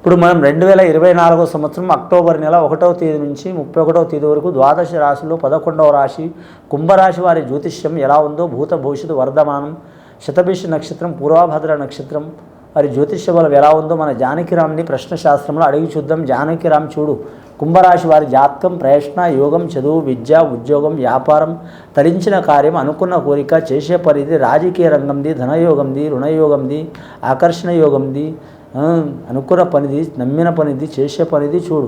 ఇప్పుడు మనం 2024 సంవత్సరం అక్టోబర్ నెల 1వ తేదీ నుంచి 31వ తేదీ వరకు ద్వాదశ రాశిలో 11వ రాశి కుంభరాశి వారి జ్యోతిష్యం ఎలా ఉందో భూత భవిష్యత్తు వర్ధమానం శతభిష నక్షత్రం పూర్వభద్ర నక్షత్రం వారి జ్యోతిష్య బలం ఎలా ఉందో మన జానకిరామ్ని ప్రశ్నశాస్త్రంలో అడిగి చూద్దాం. జానకిరామ్ చూడు, కుంభరాశి వారి జాతకం ప్రయత్న యోగం, చదువు, విద్య, ఉద్యోగం, వ్యాపారం, తరించిన కార్యం, అనుకున్న కోరిక, చేసే పరిధి, రాజకీయ రంగంది, ధనయోగంది, రుణయోగంది, ఆకర్షణ యోగంది, అనుకున్న పనిది, నమ్మిన పనిది, చేసే పనిది చూడు.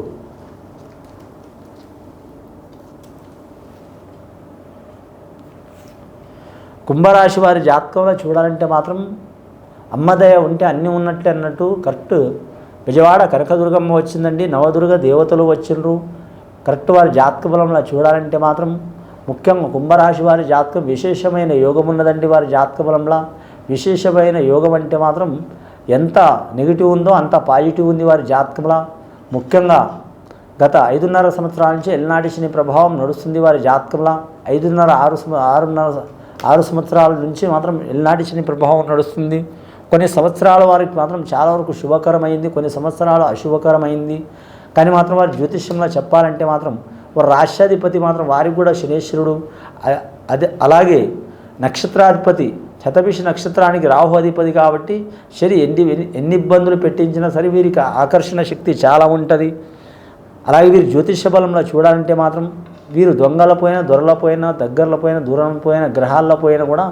కుంభరాశి వారి జాతకంలో చూడాలంటే మాత్రం అమ్మదయ ఉంటే అన్నీ ఉన్నట్లే అన్నట్టు కరెక్ట్. విజయవాడ కనకదుర్గమ్మ వచ్చిందండి, నవదుర్గ దేవతలు వచ్చిండ్రు. కరెక్ట్ వారి జాతక బలంలో చూడాలంటే మాత్రం ముఖ్యంగా కుంభరాశి వారి జాతకం విశేషమైన యోగం ఉన్నదండి. వారి జాతక బలంలో విశేషమైన యోగం అంటే మాత్రం ఎంత నెగిటివ్ ఉందో అంత పాజిటివ్ ఉంది వారి జాతకంలో. ముఖ్యంగా గత 5.5 సంవత్సరాల నుంచి ఎల్నాటి శని ప్రభావం నడుస్తుంది వారి జాతకంలో. 6 సంవత్సరాల నుంచి మాత్రం ఎల్నాటి శని ప్రభావం నడుస్తుంది. కొన్ని సంవత్సరాల వారికి మాత్రం చాలా వరకు శుభకరమైంది, కొన్ని సంవత్సరాలు అశుభకరమైంది. కానీ మాత్రం వారి జ్యోతిష్యంలో చెప్పాలంటే మాత్రం వారి రాష్ట్రాధిపతి మాత్రం వారికి కూడా శనేశ్వరుడు, అలాగే నక్షత్రాధిపతి శతభిష నక్షత్రానికి రాహు అధిపతి కాబట్టి శని ఎన్ని ఇబ్బందులు పెట్టించినా సరే వీరికి ఆకర్షణ శక్తి చాలా ఉంటుంది. అలాగే వీరి జ్యోతిష్య బలంలో చూడాలంటే మాత్రం వీరు దొంగలపోయినా, దొరలపోయినా, దగ్గరలపోయినా, దూరంపోయినా, గ్రహాలపోయినా కూడా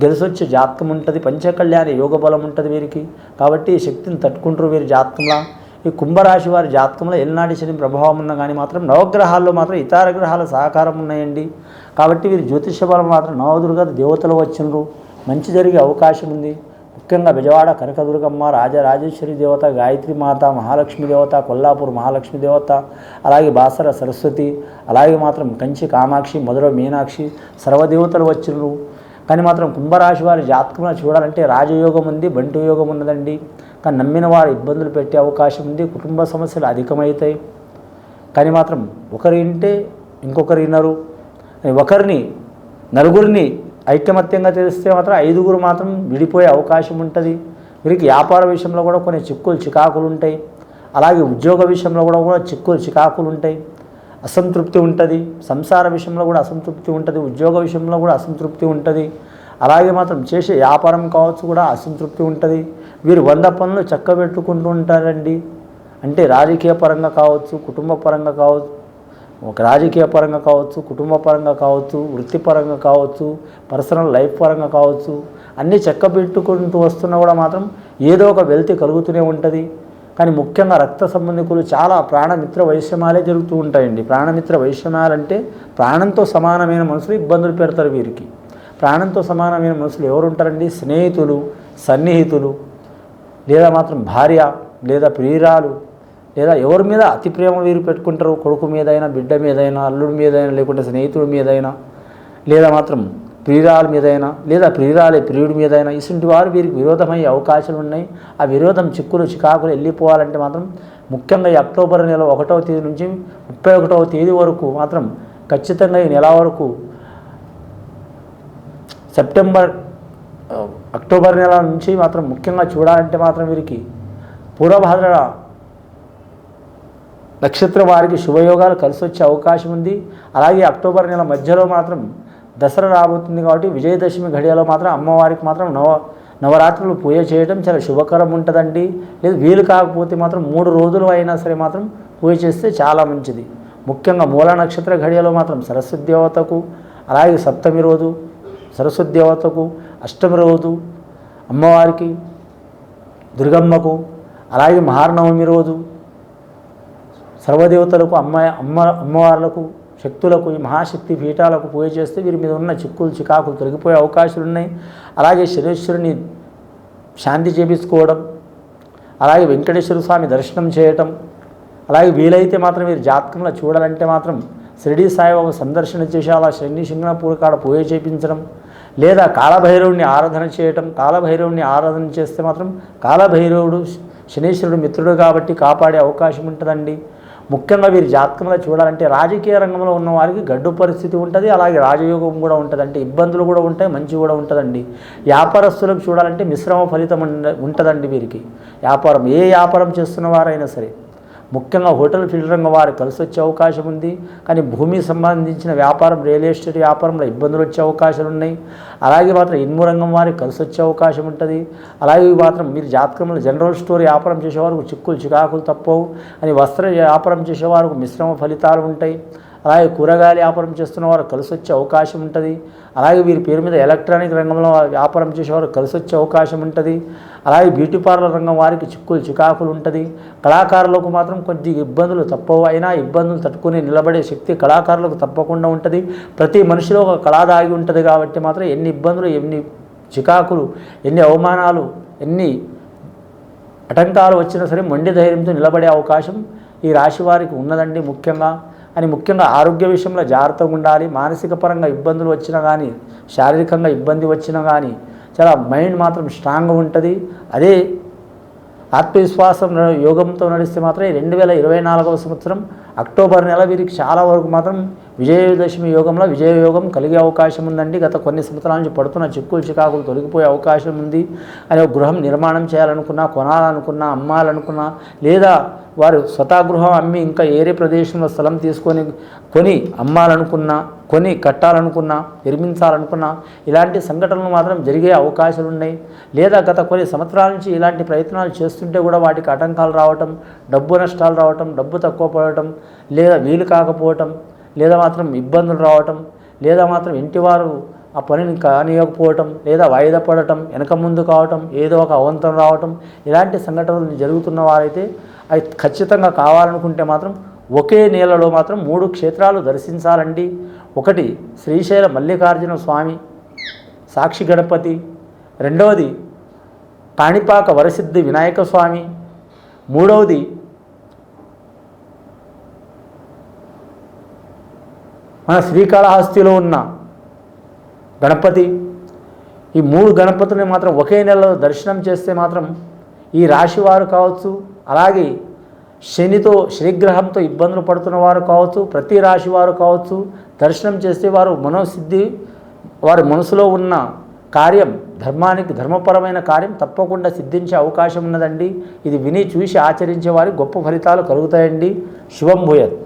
గెలిసొచ్చే జాతకం ఉంటుంది. పంచకళ్యాణ యోగ బలం ఉంటుంది వీరికి. కాబట్టి ఈ శక్తిని తట్టుకుంటారు వీరి జాతకంలో. ఈ కుంభరాశి వారి జాతకంలో ఎల్నాటి శని ప్రభావం ఉన్నా కానీ మాత్రం నవగ్రహాల్లో మాత్రం ఇతర గ్రహాల సహకారం ఉన్నాయండి. కాబట్టి వీరి జ్యోతిష్య బలం మాత్రం నవదుర్గ దేవతలు వచ్చిండ్రు, మంచి జరిగే అవకాశం ఉంది. ముఖ్యంగా విజయవాడ కనకదుర్గమ్మ, రాజరాజేశ్వరి దేవత, గాయత్రి మాత, మహాలక్ష్మి దేవత, కొల్లాపూర్ మహాలక్ష్మి దేవత, అలాగే బాసర సరస్వతి, అలాగే మాత్రం కంచి కామాక్షి, మధుర మీనాక్షి సర్వదేవతలు వచ్చిండ్రు. కానీ మాత్రం కుంభరాశి వారి జాతకంలో చూడాలంటే రాజయోగం ఉంది, బంటు యోగం ఉన్నదండి. కానీ నమ్మిన వారు ఇబ్బందులు పెట్టే అవకాశం ఉంది, కుటుంబ సమస్యలు అధికమవుతాయి. కానీ మాత్రం ఒకరి ఇంటే ఇంకొకరు వినరు, ఒకరిని నలుగురిని ఐకమత్యంగా తెలిస్తే మాత్రం 5గురు మాత్రం విడిపోయే అవకాశం ఉంటుంది. వీరికి వ్యాపార విషయంలో కూడా కొన్ని చికాకులు ఉంటాయి. అలాగే ఉద్యోగ విషయంలో కూడా చికాకులు ఉంటాయి, అసంతృప్తి ఉంటుంది. సంసార విషయంలో కూడా అసంతృప్తి ఉంటుంది, ఉద్యోగ విషయంలో కూడా అసంతృప్తి ఉంటుంది. అలాగే మాత్రం చేసే వ్యాపారం కావచ్చు కూడా అసంతృప్తి ఉంటుంది. వీరు 100 పనులు చక్కబెట్టుకుంటూ ఉంటారండి. అంటే రాజకీయ పరంగా కావచ్చు, కుటుంబ పరంగా కావచ్చు, రాజకీయ పరంగా కావచ్చు, కుటుంబ పరంగా కావచ్చు, వృత్తిపరంగా కావచ్చు, పర్సనల్ లైఫ్ పరంగా కావచ్చు, అన్నీ చక్కబెట్టుకుంటూ వస్తున్నా కూడా మాత్రం ఏదో ఒక వెల్తి కలుగుతూనే ఉంటుంది. కానీ ముఖ్యంగా రక్త సంబంధికులు చాలా ప్రాణమిత్ర వైషమ్యాలే జరుగుతూ ఉంటాయండి. ప్రాణమిత్ర వైషమ్యాలంటే ప్రాణంతో సమానమైన మనుషులు ఇబ్బందులు పెడతారు వీరికి. ప్రాణంతో సమానమైన మనుషులు ఎవరు ఉంటారండి? స్నేహితులు, సన్నిహితులు, లేదా మాత్రం భార్య, లేదా ప్రియురాలు, లేదా ఎవరి మీద అతి ప్రేమ వీరు పెట్టుకుంటారు. కొడుకు మీదైనా, బిడ్డ మీదైనా, అల్లుడి మీదైనా, లేకుంటే స్నేహితుడి మీదైనా, లేదా మాత్రం ప్రియురాల మీదైనా, లేదా ప్రియురాలే ప్రియుడి మీదైనా, ఇటువంటి వారు వీరికి విరోధమయ్యే అవకాశాలు ఉన్నాయి. ఆ విరోధం చికాకులు వెళ్ళిపోవాలంటే మాత్రం ముఖ్యంగా ఈ అక్టోబర్ నెల 1వ తేదీ నుంచి 31వ తేదీ వరకు మాత్రం ఖచ్చితంగా ఈ నెల వరకు అక్టోబర్ నెల నుంచి మాత్రం ముఖ్యంగా చూడాలంటే మాత్రం వీరికి పూర్వభాద్ర నక్షత్రం వారికి శుభయోగాలు కలిసి వచ్చే అవకాశం ఉంది. అలాగే అక్టోబర్ నెల మధ్యలో మాత్రం దసరా రాబోతుంది కాబట్టి విజయదశమి ఘడియలో మాత్రం అమ్మవారికి మాత్రం నవరాత్రులు పూజ చేయడం చాలా శుభకరం ఉంటుందండి. లేదు వీలు కాకపోతే మాత్రం 3 రోజులు అయినా సరే మాత్రం పూజ చేస్తే చాలా మంచిది. ముఖ్యంగా మూల నక్షత్ర ఘడియలో మాత్రం సరస్వతి దేవతకు, అలాగే సప్తమి రోజు సరస్వతి దేవతకు, అష్టమి రోజు అమ్మవారికి దుర్గమ్మకు, అలాగే మహానవమి రోజు సర్వదేవతలకు, అమ్మవార్లకు, శక్తులకు, ఈ మహాశక్తి పీఠాలకు పూజ చేస్తే వీరి మీద ఉన్న చికాకులు తొలగిపోయే అవకాశాలు ఉన్నాయి. అలాగే శనేశ్వరుని శాంతి చేపించుకోవడం, అలాగే వెంకటేశ్వర స్వామి దర్శనం చేయటం, అలాగే వీలైతే మాత్రం వీరి జాతకంలో చూడాలంటే మాత్రం షిరిడి సాయిబాబా సందర్శన చేసి అలా శంకరపూర్ కాడ పూజ చేయించడం, లేదా కాలభైరవుడిని ఆరాధన చేయటం. కాలభైరవుడిని ఆరాధన చేస్తే మాత్రం కాలభైరవుడు శనీశ్వరుడు మిత్రుడు కాబట్టి కాపాడే అవకాశం ఉంటుందండి. ముఖ్యంగా వీరి జాతకంలో చూడాలంటే రాజకీయ రంగంలో ఉన్న వారికి గడ్డు పరిస్థితి ఉంటుంది, అలాగే రాజయోగం కూడా ఉంటుంది, అంటే ఇబ్బందులు కూడా ఉంటాయి, మంచి కూడా ఉంటుందండి. వ్యాపారస్తులకు చూడాలంటే మిశ్రమ ఫలితం ఉంటుందండి వీరికి. ఏ వ్యాపారం చేస్తున్న వారైనా సరే, ముఖ్యంగా హోటల్ ఫీల్డ్ రంగం వారు కలిసి వచ్చే అవకాశం ఉంది. కానీ భూమికి సంబంధించిన వ్యాపారం, రియల్ ఎస్టేట్ వ్యాపారంలో ఇబ్బందులు వచ్చే అవకాశాలు ఉన్నాయి. అలాగే మాత్రం ఇనుము రంగం వారికి కలిసి వచ్చే అవకాశం ఉంటుంది. అలాగే మాత్రం మీరు జాతకంలో జనరల్ స్టోర్ వ్యాపారం చేసేవారికి చిక్కులు చికాకులు తప్పవు. అని వస్త్ర వ్యాపారం చేసేవారికి మిశ్రమ ఫలితాలు ఉంటాయి. అలాగే కూరగాయల వ్యాపారం చేస్తున్న వారు కలిసి వచ్చే అవకాశం ఉంటుంది. అలాగే వీరి పేరు మీద ఎలక్ట్రానిక్ రంగంలో వ్యాపారం చేసేవారు కలిసి వచ్చే అవకాశం ఉంటుంది. అలాగే బ్యూటీ పార్లర్ రంగం వారికి చిక్కులు చికాకులు ఉంటుంది. కళాకారులకు మాత్రం కొద్ది ఇబ్బందులు తప్పవు, అయినా ఇబ్బందులు తట్టుకుని నిలబడే శక్తి కళాకారులకు తప్పకుండా ఉంటుంది. ప్రతి మనిషిలో ఒక కళ దాగి ఉంటుంది కాబట్టి మాత్రం ఎన్ని ఇబ్బందులు, ఎన్ని చికాకులు, ఎన్ని అవమానాలు, ఎన్ని ఆటంకాలు వచ్చినా సరే మొండి ధైర్యంతో నిలబడే అవకాశం ఈ రాశి వారికి ఉన్నదండి. ముఖ్యంగా ఆరోగ్య విషయంలో జాగ్రత్తగా ఉండాలి. మానసిక పరంగా ఇబ్బందులు వచ్చినా కానీ, శారీరకంగా ఇబ్బంది వచ్చినా కానీ చాలా మైండ్ మాత్రం స్ట్రాంగ్గా ఉంటుంది. అదే ఆత్మవిశ్వాసం యోగంతో నడిస్తే మాత్రం 2024వ సంవత్సరం అక్టోబర్ నెల వీరికి చాలా వరకు మాత్రం విజయదశమి యోగంలో విజయయోగం కలిగే అవకాశం ఉందండి. గత కొన్ని సంవత్సరాల నుంచి పడుతున్న చిక్కులు చికాకులు తొలగిపోయే అవకాశం ఉంది. అని ఒక గృహం నిర్మాణం చేయాలనుకున్నా, కొనాలనుకున్నా, అమ్మాలనుకున్నా, లేదా వారు స్వతగృహం అమ్మి ఇంకా ఏరే ప్రదేశంలో స్థలం తీసుకొని కొని అమ్మాలనుకున్నా, కొని కట్టాలనుకున్నా, నిర్మించాలనుకున్నా ఇలాంటి సంఘటనలు మాత్రం జరిగే అవకాశాలు ఉన్నాయి. లేదా గత కొన్ని సంవత్సరాల నుంచి ఇలాంటి ప్రయత్నాలు చేస్తుంటే కూడా వాటికి ఆటంకాలు రావటం, డబ్బు నష్టాలు రావటం, డబ్బు తక్కువ పడటం, లేదా వీలు కాకపోవటం, లేదా మాత్రం ఇబ్బందులు రావటం, లేదా మాత్రం ఇంటివారు ఆ పనిని కానియకపోవటం, లేదా వాయిదా పడటం, వెనక ముందు కావటం, ఏదో ఒక అవంతం రావటం, ఇలాంటి సంఘటనలు జరుగుతున్న వారైతే అవి ఖచ్చితంగా కావాలనుకుంటే మాత్రం ఒకే నెలలో మాత్రం 3 క్షేత్రాలు దర్శించాలండి. ఒకటి శ్రీశైల మల్లికార్జున స్వామి సాక్షి గణపతి, రెండవది కాణిపాక వరసిద్ధి వినాయక స్వామి, మూడవది మన శ్రీకాళహస్తిలో ఉన్న గణపతి. ఈ 3 గణపతుల్ని మాత్రం ఒకే నెలలో దర్శనం చేస్తే మాత్రం ఈ రాశివారు కావచ్చు, అలాగే శనిగ్రహంతో ఇబ్బందులు పడుతున్న వారు కావచ్చు, ప్రతి రాశి వారు కావచ్చు, దర్శనం చేస్తే వారు మనోసిద్ధి, వారి మనసులో ఉన్న కార్యం, ధర్మపరమైన కార్యం తప్పకుండా సిద్ధించే అవకాశం ఉన్నదండి. ఇది విని చూసి ఆచరించే వారికి గొప్ప ఫలితాలు కలుగుతాయండి. శుభం భూయత్.